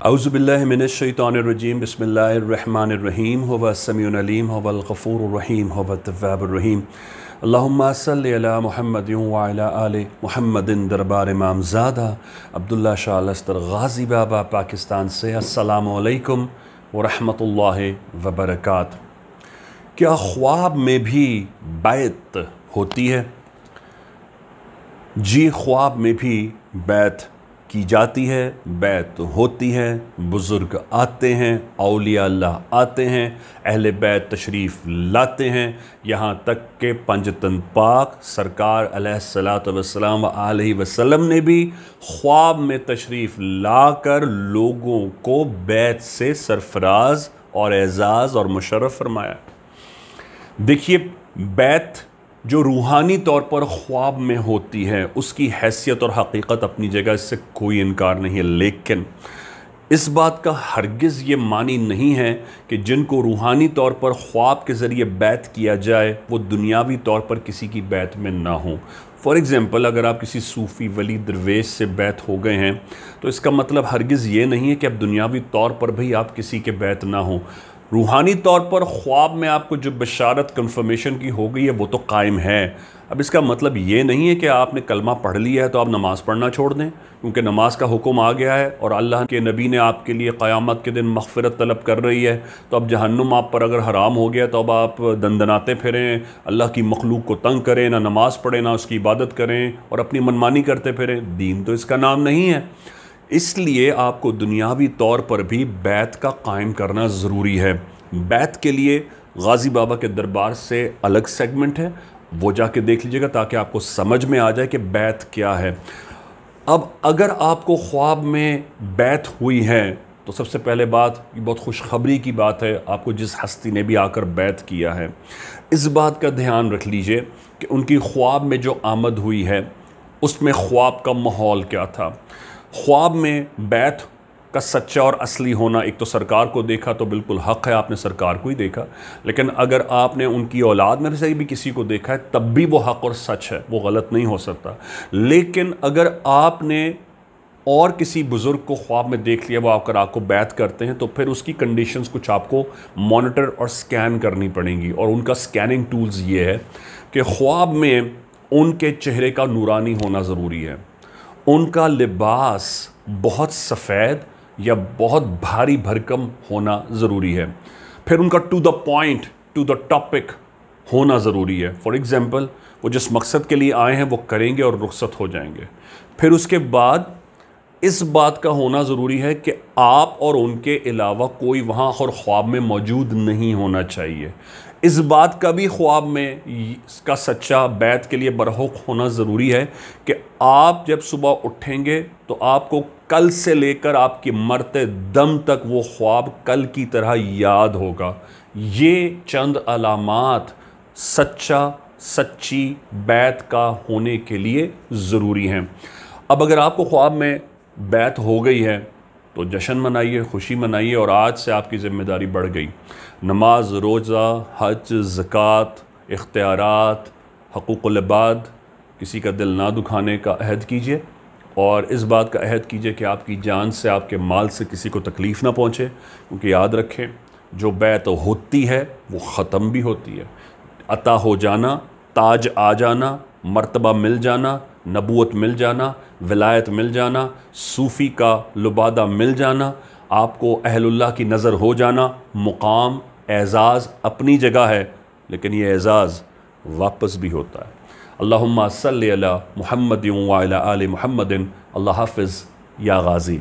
اعوذ باللہ من الشیطان الرجیم بسم اللہ الرحمن الرحیم هو السمیع العلیم هو الغفور الرحیم هو التواب الرحیم اللہم صلی علی محمد وعلی آل محمد دربار امام زادہ عبداللہ شاہ لستر غازی بابا پاکستان سے السلام علیکم ورحمۃ اللہ وبرکاتہ۔ کیا خواب میں بھی بیعت ہوتی ہے؟ جی، خواب میں بھی بیعت کی جاتی ہے، بیعت ہوتی ہے، بزرگ آتے ہیں، اولیاء اللہ آتے ہیں، اہل بیت تشریف لاتے ہیں، یہاں تک کہ پنجتن پاک سرکار علیہ السلام علیہ وسلم نے بھی خواب میں تشریف لا کر لوگوں کو بیعت سے سرفراز اور اعزاز اور مشرف فرمایا۔ دیکھیے، بیعت جو روحانی طور پر خواب میں ہوتی ہے اس کی حیثیت اور حقیقت اپنی جگہ، اس سے کوئی انکار نہیں ہے، لیکن اس بات کا ہرگز یہ معنی نہیں ہے کہ جن کو روحانی طور پر خواب کے ذریعے بیعت کیا جائے وہ دنیاوی طور پر کسی کی بیعت میں نہ ہوں۔ فار ایگزامپل، اگر آپ کسی صوفی ولی درویش سے بیعت ہو گئے ہیں تو اس کا مطلب ہرگز یہ نہیں ہے کہ اب دنیاوی طور پر بھی آپ کسی کے بیعت نہ ہوں۔ روحانی طور پر خواب میں آپ کو جو بشارت کنفرمیشن کی ہو گئی ہے وہ تو قائم ہے۔ اب اس کا مطلب یہ نہیں ہے کہ آپ نے کلمہ پڑھ لیا ہے تو آپ نماز پڑھنا چھوڑ دیں، کیونکہ نماز کا حکم آ گیا ہے اور اللہ کے نبی نے آپ کے لیے قیامت کے دن مغفرت طلب کر رہی ہے، تو اب جہنم آپ پر اگر حرام ہو گیا تو اب آپ دندناتے پھریں، اللہ کی مخلوق کو تنگ کریں، نہ نماز پڑھیں نہ اس کی عبادت کریں اور اپنی منمانی کرتے پھریں۔ دین تو اس کا نام نہیں ہے۔ اس لیے آپ کو دنیاوی طور پر بھی بیعت کا قائم کرنا ضروری ہے۔ بیعت کے لیے غازی بابا کے دربار سے الگ سیگمنٹ ہے، وہ جا کے دیکھ لیجئے گا تاکہ آپ کو سمجھ میں آ جائے کہ بیعت کیا ہے۔ اب اگر آپ کو خواب میں بیعت ہوئی ہے تو سب سے پہلے بات، یہ بہت خوشخبری کی بات ہے، آپ کو جس ہستی نے بھی آ کر بیعت کیا ہے اس بات کا دھیان رکھ لیجئے کہ ان کی خواب میں جو آمد ہوئی ہے اس میں خواب کا ماحول کیا تھا۔ خواب میں بیعت کا سچا اور اصلی ہونا، ایک تو سرکار کو دیکھا تو بالکل حق ہے، آپ نے سرکار کو ہی دیکھا، لیکن اگر آپ نے ان کی اولاد میں سے بھی کسی کو دیکھا ہے تب بھی وہ حق اور سچ ہے، وہ غلط نہیں ہو سکتا۔ لیکن اگر آپ نے اور کسی بزرگ کو خواب میں دیکھ لیا، وہ آ کر آپ کو بیعت کرتے ہیں، تو پھر اس کی کنڈیشنز کچھ آپ کو مانیٹر اور سکین کرنی پڑیں گی، اور ان کا سکیننگ ٹولز یہ ہے کہ خواب میں ان کے چہرے کا نورانی ہونا ضروری ہے، ان کا لباس بہت سفید یا بہت بھاری بھرکم ہونا ضروری ہے، پھر ان کا to the point, to the topic ہونا ضروری ہے۔ فار ایگزامپل، وہ جس مقصد کے لیے آئے ہیں وہ کریں گے اور رخصت ہو جائیں گے۔ پھر اس کے بعد اس بات کا ہونا ضروری ہے کہ آپ اور ان کے علاوہ کوئی وہاں اور خواب میں موجود نہیں ہونا چاہیے۔ اس بات کا بھی خواب میں اس کا سچا بیعت کے لیے برحق ہونا ضروری ہے کہ آپ جب صبح اٹھیں گے تو آپ کو کل سے لے کر آپ کے مرتے دم تک وہ خواب کل کی طرح یاد ہوگا۔ یہ چند علامات سچی بیعت کا ہونے کے لیے ضروری ہیں۔ اب اگر آپ کو خواب میں بیعت ہو گئی ہے تو جشن منائیے، خوشی منائیے، اور آج سے آپ کی ذمہ داری بڑھ گئی۔ نماز، روزہ، حج، زکوٰۃ، اختیارات، حقوق العباد، کسی کا دل نہ دکھانے کا عہد کیجئے، اور اس بات کا عہد کیجئے کہ آپ کی جان سے، آپ کے مال سے کسی کو تکلیف نہ پہنچے، کیونکہ یاد رکھیں جو بیعت ہوتی ہے وہ ختم بھی ہوتی ہے۔ عطا ہو جانا، تاج آ جانا، مرتبہ مل جانا، نبوت مل جانا، ولایت مل جانا، صوفی کا لبادہ مل جانا، آپ کو اہل اللہ کی نظر ہو جانا، مقام، اعزاز اپنی جگہ ہے، لیکن یہ اعزاز واپس بھی ہوتا ہے۔ اللہم صلی علی محمد وعلی آل محمد۔ اللہ حافظ یا غازی۔